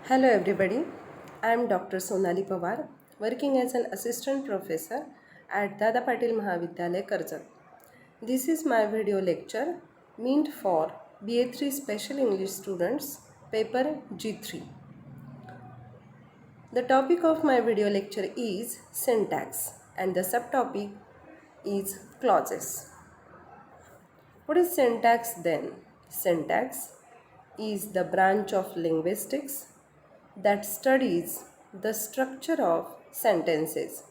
Hello everybody, I am Dr. Sonali Pawar, working as an assistant professor at Dada Patil Mahavidyalaya, Karjat. This is my video lecture meant for BA3 Special English students, paper G3. The topic of my video lecture is syntax and the subtopic is clauses. What is syntax then? Syntax is the branch of linguistics that studies the structure of sentences.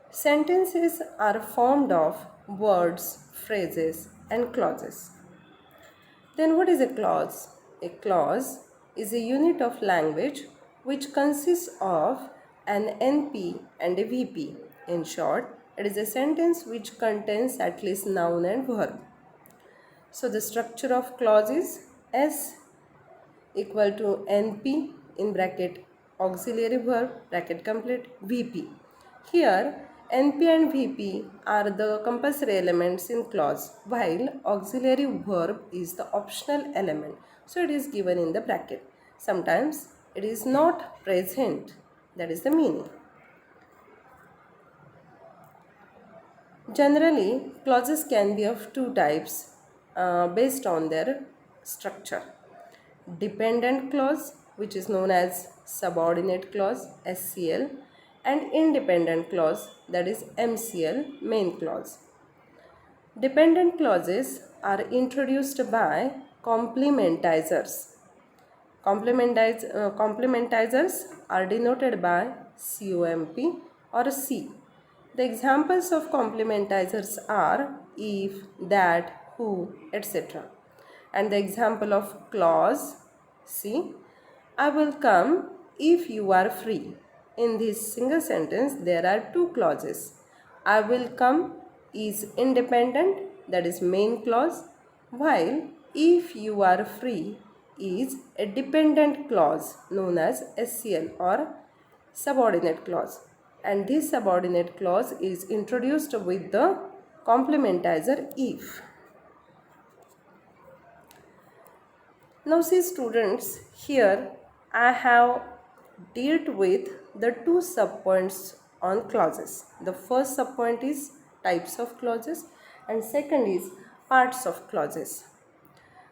Sentences are formed of words, phrases, and clauses. Then, what is a clause? A clause is a unit of language which consists of an NP and a VP. In short, it is a sentence which contains at least noun and verb. So, the structure of clause is S equal to NP in bracket auxiliary verb bracket complete VP. Here NP and VP are the compulsory elements in clause while auxiliary verb is the optional element. So it is given in the bracket. Sometimes it is not present. That is the meaning. Generally, clauses can be of two types based on their structure. Dependent clause, which is known as subordinate clause SCL, and independent clause, that is MCL, main clause. Dependent clauses are introduced by complementizers. Complementizers are denoted by COMP or C. The examples of complementizers are if, that, who, etc. And the example of clause, see, I will come if you are free. In this single sentence, there are two clauses. I will come is independent, that is main clause, while if you are free is a dependent clause known as SCL or subordinate clause. And this subordinate clause is introduced with the complementizer if. Now see students, here I have dealt with the two subpoints on clauses. The first subpoint is types of clauses and second is parts of clauses.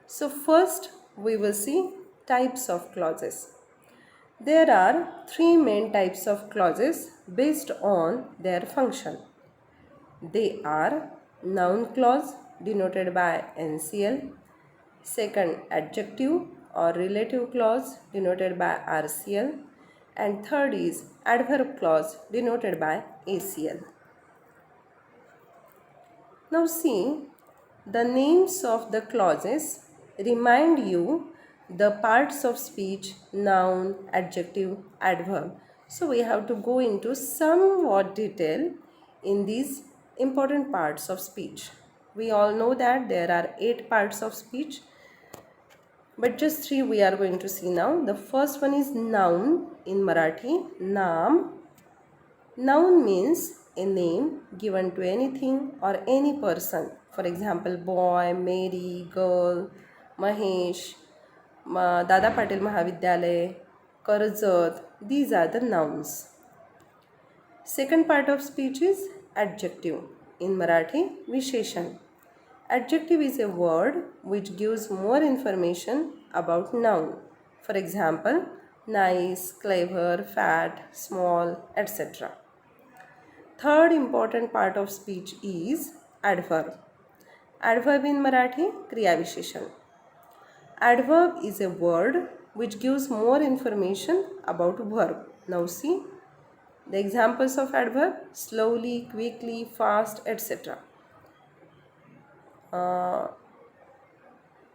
So first we will see types of clauses. There are three main types of clauses based on their function. They are noun clause denoted by NCL, second adjective or relative clause denoted by RCL, and third is adverb clause denoted by ACL. Now see, the names of the clauses remind you the parts of speech, noun, adjective, adverb. So we have to go into somewhat detail in these important parts of speech. We all know that there are 8 parts of speech, but just 3 we are going to see now. The first one is noun in Marathi, naam. Noun means a name given to anything or any person. For example, boy, Mary, girl, Mahesh, Dada Patil Mahavidyalaya, Karjat. These are the nouns. Second part of speech is adjective. In Marathi, visheshan. Adjective is a word which gives more information about noun. For example, nice, clever, fat, small, etc. Third important part of speech is adverb. Adverb in Marathi, kriya visheshan. Adverb is a word which gives more information about verb. Now see the examples of adverb: slowly, quickly, fast, etc.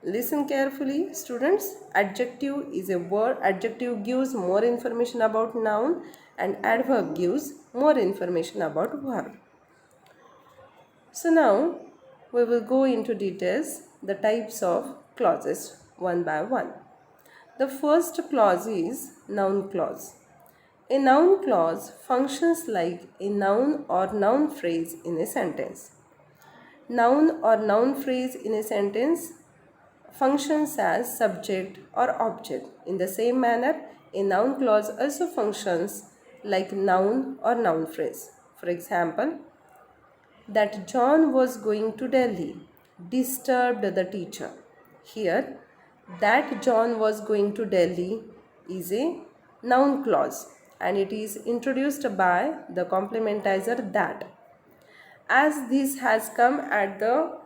Listen carefully, students. Adjective is a word. Adjective gives more information about noun and adverb gives more information about verb. So now we will go into details the types of clauses one by one. The first clause is noun clause. A noun clause functions like a noun or noun phrase in a sentence. Noun or noun phrase in a sentence functions as subject or object. In the same manner, a noun clause also functions like noun or noun phrase. For example, that John was going to Delhi disturbed the teacher. Here, that John was going to Delhi is a noun clause and it is introduced by the complementizer that. As this has come at the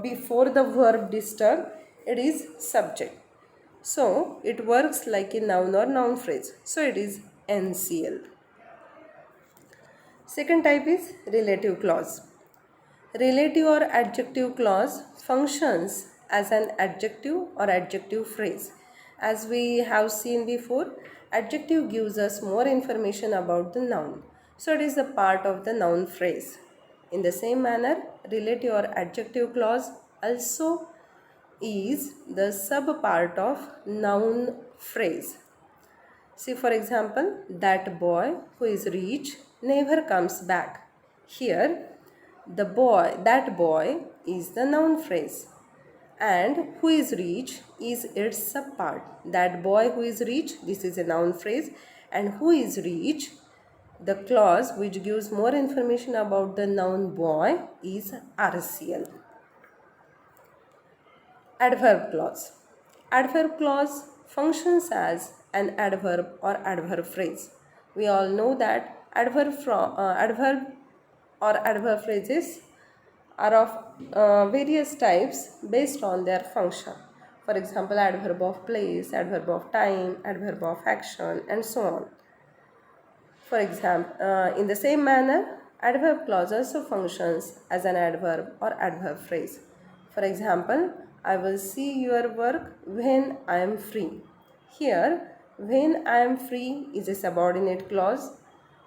before the verb disturb, it is subject. So, it works like a noun or noun phrase. So, it is NCL. Second type is relative clause. Relative or adjective clause functions as an adjective or adjective phrase. As we have seen before, adjective gives us more information about the noun. So it is a part of the noun phrase. In the same manner, relative or adjective clause also is the sub part of noun phrase. See, for example, that boy who is rich never comes back. Here, that boy is the noun phrase and who is rich is its subpart. That boy who is rich, this is a noun phrase, and who is rich, the clause which gives more information about the noun boy is RCL. Adverb clause. Adverb clause functions as an adverb or adverb phrase. We all know that adverb or adverb phrases are of various types based on their function. For example, adverb of place, adverb of time, adverb of action, and so on. For example, in the same manner, adverb clause also functions as an adverb or adverb phrase. For example, I will see your work when I am free. Here, when I am free is a subordinate clause.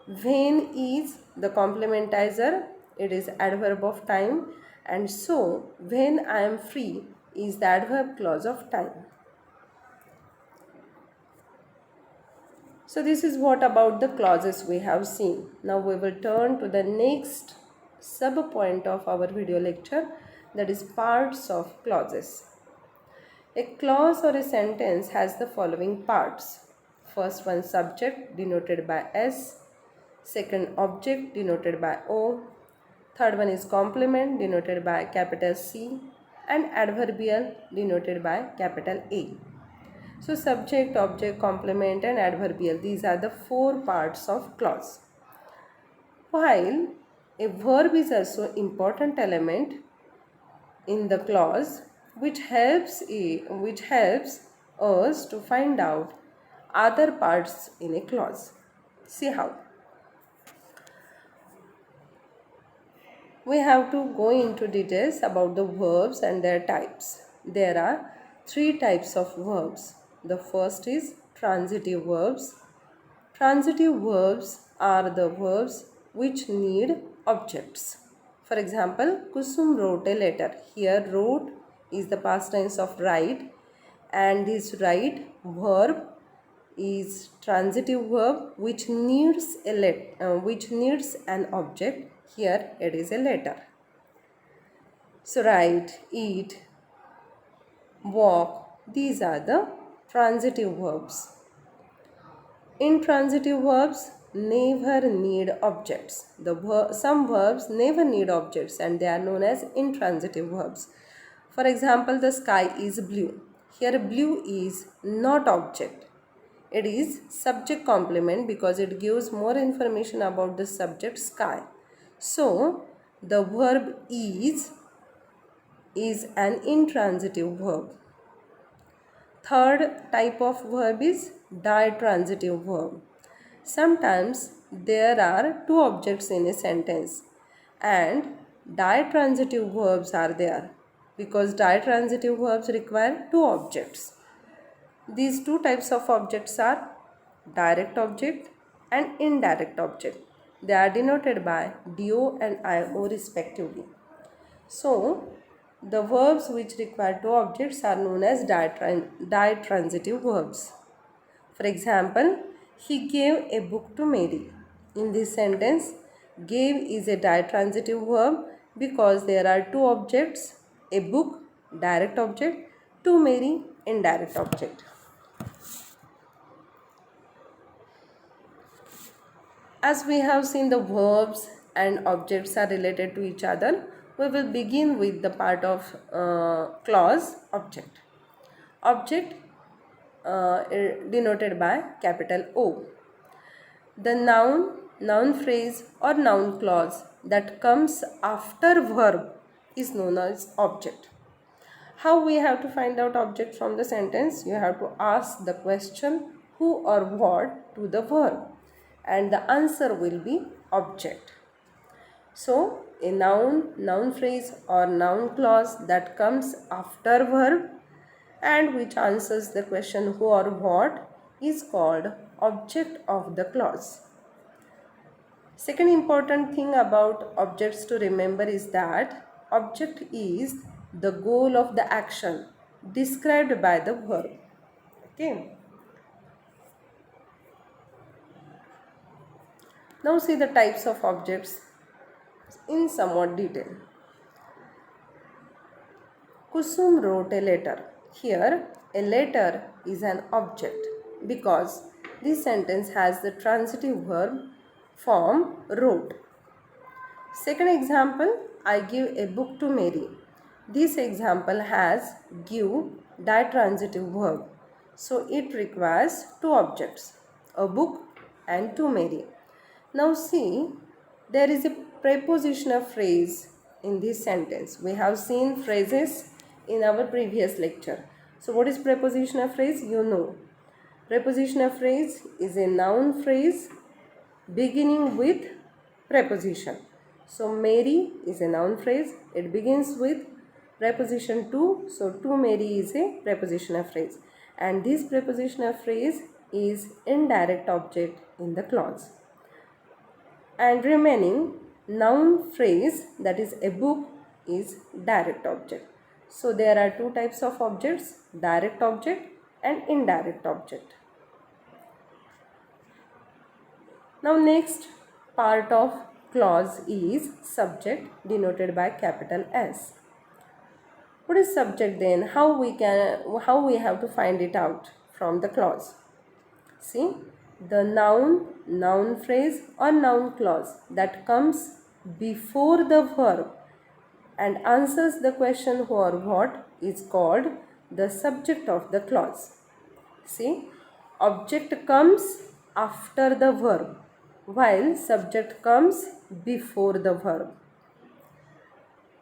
When is the complementizer, it is adverb of time, and so when I am free is the adverb clause of time. So this is what about the clauses we have seen. Now we will turn to the next sub point of our video lecture, that is parts of clauses. A clause or a sentence has the following parts. First one, subject denoted by S. Second, object denoted by O. Third one is complement denoted by capital C, and adverbial denoted by capital A. So subject, object, complement and adverbial, these are the four parts of clause. While a verb is also important element in the clause which helps us to find out other parts in a clause. See how. We have to go into details about the verbs and their types. There are three types of verbs. The first is transitive verbs. Transitive verbs are the verbs which need objects. For example, Kusum wrote a letter. Here wrote is the past tense of write, and this write verb is transitive verb which needs an object. Here it is a letter. So write, eat, walk, these are the transitive verbs. Intransitive verbs never need objects. Some verbs never need objects and they are known as intransitive verbs. For example, the sky is blue. Here blue is not object. It is subject complement because it gives more information about the subject sky. So, the verb is an intransitive verb. Third type of verb is ditransitive verb. Sometimes there are two objects in a sentence and ditransitive verbs are there because ditransitive verbs require two objects. These two types of objects are direct object and indirect object. They are denoted by DO and IO respectively. So, the verbs which require two objects are known as ditransitive verbs. For example, he gave a book to Mary. In this sentence, gave is a ditransitive verb because there are two objects, a book, direct object, To marry, indirect object. As we have seen, the verbs and objects are related to each other. We will begin with the part of clause object. Object denoted by capital O. The noun phrase or noun clause that comes after verb is known as object. How we have to find out object from the sentence? You have to ask the question who or what to the verb, and the answer will be object. So a noun phrase or noun clause that comes after verb and which answers the question who or what is called object of the clause. Second important thing about objects to remember is that object is the goal of the action described by the verb. Okay. Now see the types of objects in somewhat detail. Kusum wrote a letter. Here, a letter is an object because this sentence has the transitive verb form wrote. Second example, I give a book to Mary. This example has give ditransitive verb. So it requires two objects, a book and to Mary. Now see, there is a prepositional phrase in this sentence. We have seen phrases in our previous lecture. So what is prepositional phrase? You know. Prepositional phrase is a noun phrase beginning with preposition. So Mary is a noun phrase. It begins with preposition to. So to Mary is a prepositional phrase. And this prepositional phrase is indirect object in the clause. And remaining noun phrase, that is a book, is direct object. So there are two types of objects, direct object and indirect object. Now next part of clause is subject denoted by capital S. What is subject then? How we have to find it out from the clause? See, the noun phrase or noun clause that comes before the verb and answers the question who or what is called the subject of the clause. See, object comes after the verb while subject comes before the verb.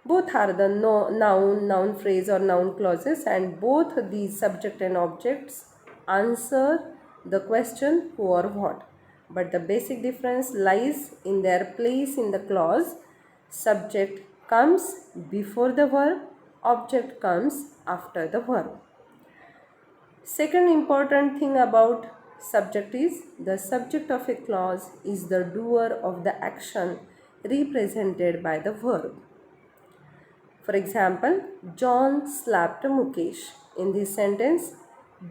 Both are the noun phrase or noun clauses, and both these subject and objects answer the question who or what. But the basic difference lies in their place in the clause. Subject comes before the verb, object comes after the verb. Second important thing about subject is the subject of a clause is the doer of the action represented by the verb. For example, John slapped Mukesh. In this sentence,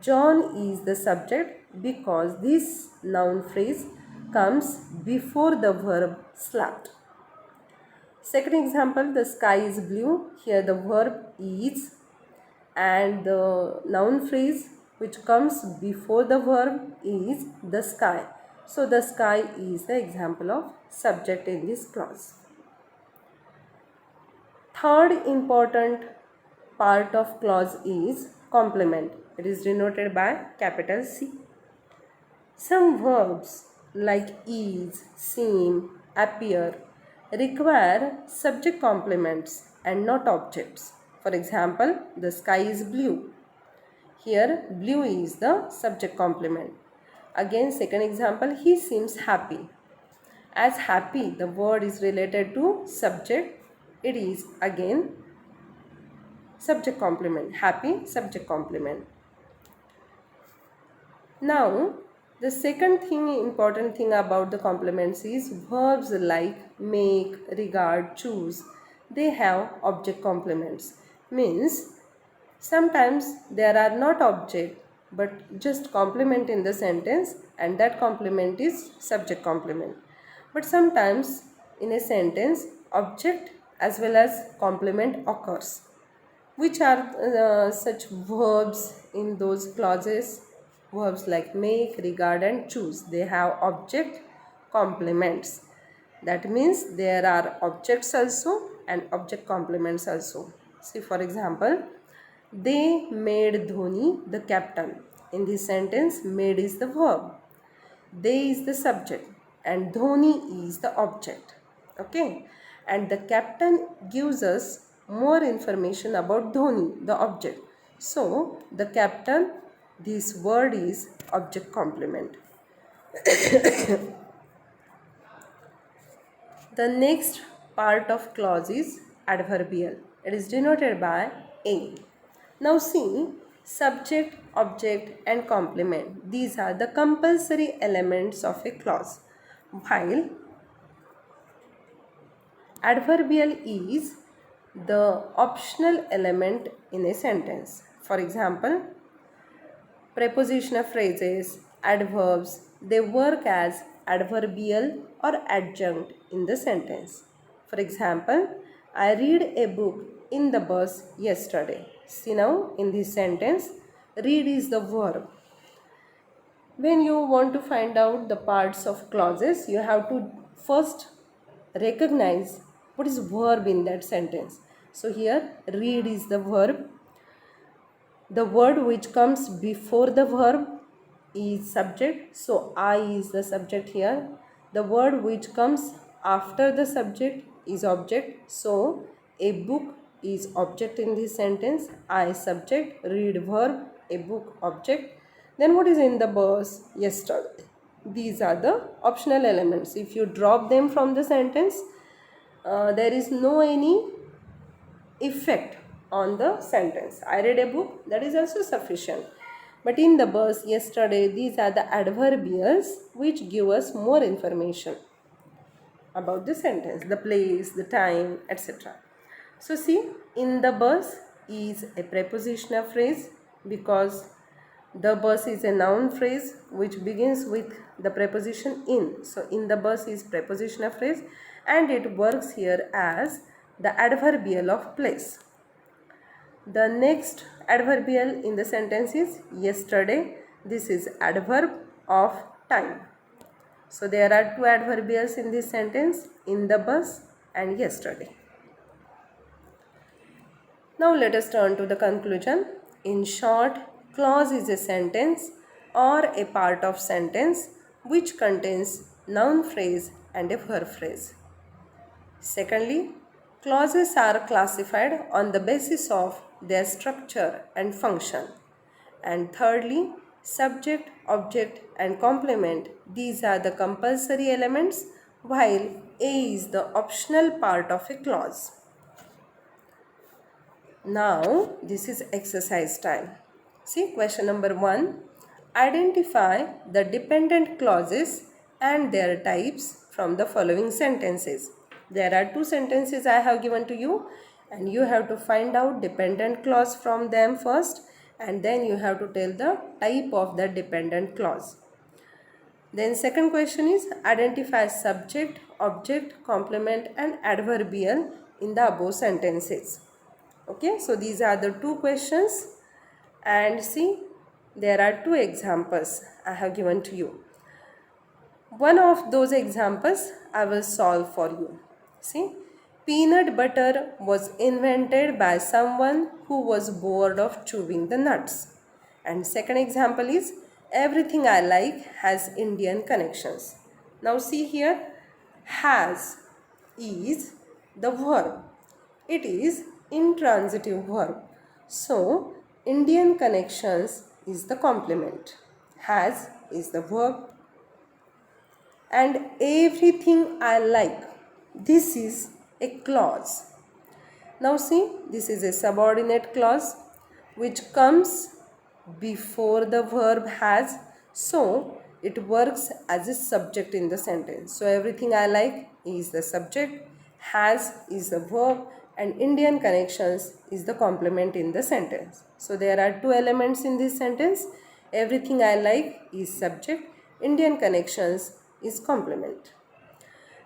John is the subject because this noun phrase comes before the verb slapped. Second example, the sky is blue. Here the verb is and the noun phrase which comes before the verb is the sky. So the sky is the example of subject in this clause. Third important part of clause is complement. It is denoted by capital C. Some verbs like is, seem, appear require subject complements and not objects. For example, the sky is blue. Here blue is the subject complement. Again, second example, he seems happy. As happy, the word is related to subject. It is again subject complement. Happy, subject complement. Now, the second important thing about the complements is verbs like make, regard, choose. They have object complements. Means sometimes there are not object but just complement in the sentence, and that complement is subject complement. But sometimes in a sentence object as well as complement occurs. Which are such verbs in those clauses? Verbs like make, regard and choose. They have object complements. That means there are objects also and object complements also. See, for example, they made Dhoni the captain. In this sentence, made is the verb, they is the subject and Dhoni is the object. Okay, and the captain gives us more information about Dhoni, the object. So the captain, this word is object complement. The next part of clause is adverbial. It is denoted by A. Now see, subject, object and complement. These are the compulsory elements of a clause. While adverbial is the optional element in a sentence. For example, prepositional phrases, adverbs, they work as adverbial or adjunct in the sentence. For example, I read a book in the bus yesterday. See now in this sentence, read is the verb. When you want to find out the parts of clauses, you have to first recognize what is verb in that sentence. So here read is the verb. The word which comes before the verb is subject. So I is the subject here. The word which comes after the subject is object. So a book is object in this sentence. I subject, read verb, a book object. Then what is in the bus? Yesterday. These are the optional elements. If you drop them from the sentence, there is no any effect on the sentence. I read a book, that is also sufficient. But in the bus yesterday, these are the adverbials which give us more information about the sentence, the place, the time, etc. So see, in the bus is a prepositional phrase because the bus is a noun phrase which begins with the preposition in. So in the bus is prepositional phrase and it works here as the adverbial of place. The next adverbial in the sentence is yesterday. This is adverb of time. So there are two adverbials in this sentence, in the bus and yesterday. Now let us turn to the conclusion. In short, clause is a sentence or a part of sentence which contains noun phrase and a verb phrase. Secondly, clauses are classified on the basis of their structure and function. And thirdly, subject, object and complement, these are the compulsory elements while A is the optional part of a clause. Now, this is exercise time. See, question number 1. Identify the dependent clauses and their types from the following sentences. There are two sentences I have given to you and you have to find out dependent clause from them first and then you have to tell the type of the dependent clause. Then second question is identify subject, object, complement and adverbial in the above sentences. Okay, so these are the two questions and see, there are two examples I have given to you. One of those examples I will solve for you. See, peanut butter was invented by someone who was bored of chewing the nuts. And second example is everything I like has Indian connections. Now see here, has is the verb. It is intransitive verb. So, Indian connections is the complement. Has is the verb. And everything I like, this is a clause. Now see, this is a subordinate clause which comes before the verb has. So, it works as a subject in the sentence. So, everything I like is the subject, has is the verb and Indian connections is the complement in the sentence. So, there are two elements in this sentence. Everything I like is subject, Indian connections is complement.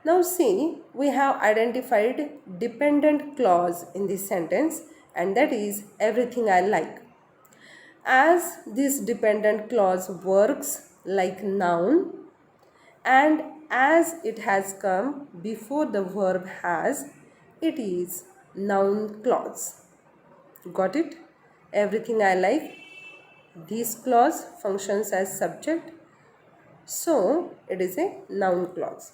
Now see, we have identified dependent clause in this sentence and that is everything I like. As this dependent clause works like noun, and as it has come before the verb has, it is noun clause. Got it? Everything I like. This clause functions as subject, so it is a noun clause.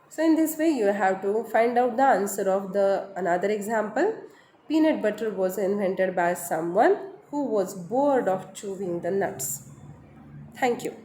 So in this way you have to find out the answer of the another example. Peanut butter was invented by someone who was bored of chewing the nuts. Thank you.